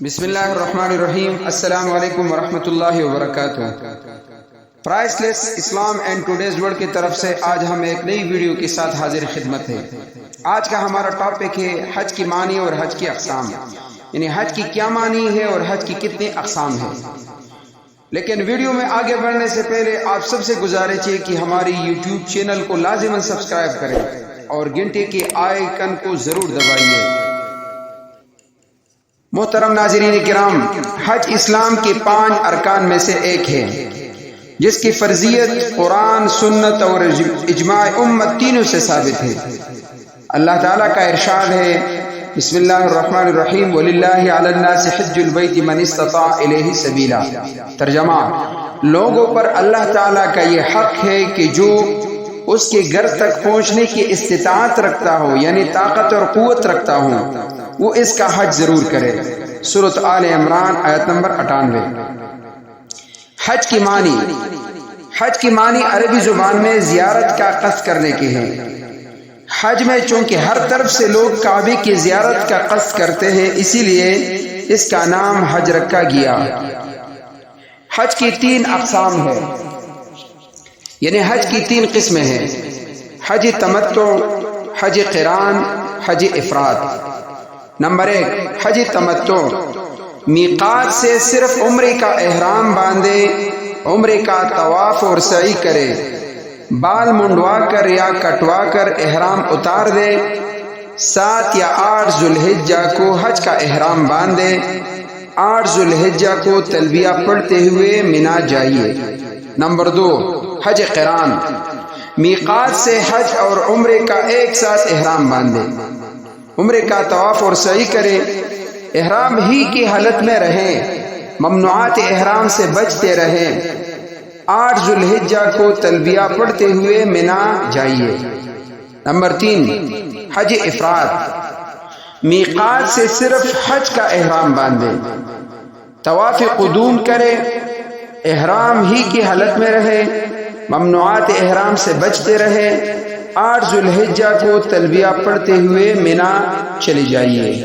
بسم اللہ الرحمن الرحیم۔ السلام علیکم ورحمۃ اللہ وبرکاتہ۔ Price less Islam and today's world کی طرف سے آج ہم ایک نئی ویڈیو کے ساتھ حاضر خدمت ہیں۔ آج کا ہمارا ٹاپک ہے حج کی معنی اور حج کی اقسام، یعنی حج کی کیا معنی ہے اور حج کی کتنی اقسام ہیں۔ لیکن ویڈیو میں آگے بڑھنے سے پہلے آپ سب سے گزارش ہے کہ ہماری یوٹیوب چینل کو لازماً سبسکرائب کریں اور گھنٹے کے آئیکن کو ضرور دبائیے۔ محترم ناظرین کرام، حج اسلام کے 5 ارکان میں سے ایک ہے جس کی فرضیت قرآن، سنت اور اجماع امت تینوں سے ثابت ہے۔ اللہ تعالیٰ کا ارشاد ہے، بسم اللہ الرحمن الرحیم، وَلِلَّهِ عَلَى النَّاسِ حِجُّ الْبَيْتِ مَنِ اسْتَطَاعَ إِلَيْهِ سَبِيلًا۔ ترجمہ، لوگوں پر اللہ تعالیٰ کا یہ حق ہے کہ جو اس کے گھر تک پہنچنے کی استطاعت رکھتا ہو، یعنی طاقت اور قوت رکھتا ہو، وہ اس کا حج ضرور کرے۔ سورۃ آل عمران آیت نمبر 98۔ حج کی معنی، حج کی معنی عربی زبان میں زیارت کا قصد کرنے کی ہے۔ حج میں چونکہ ہر طرف سے لوگ کعبے کی زیارت کا قصد کرتے ہیں، اسی لیے اس کا نام حج رکھا گیا۔ حج کی 3 اقسام ہیں، یعنی حج کی 3 قسمیں ہیں: حج تمتع، حج قران، حج افراد۔ نمبر 1، حج تمتع۔ میقات سے صرف عمرے کا احرام باندھے، عمرے کا طواف اور سعی کرے، بال منڈوا کر یا کٹوا کر احرام اتار دے، 7 یا 8 ذوالحجہ کو حج کا احرام باندھے، 8 ذوالحجہ کو تلبیہ پڑھتے ہوئے مینا جائیے۔ نمبر 2، حج قران۔ میقات سے حج اور عمرے کا ایک ساتھ احرام باندھے، عمرے کا طواف اور سعی کرے، احرام ہی کی حالت میں رہیں، ممنوعات احرام سے بچتے رہیں، 8 ذوالحجہ کو تلبیہ پڑھتے ہوئے مینا جائیے۔ نمبر 3، حج افراد۔ میقات سے صرف حج کا احرام باندھے، طواف قدوم کرے، احرام ہی کی حالت میں رہے، ممنوعات احرام سے بچتے رہے، 8 ذوالحجہ کو تلبیہ پڑھتے ہوئے مینا چلے جائیے۔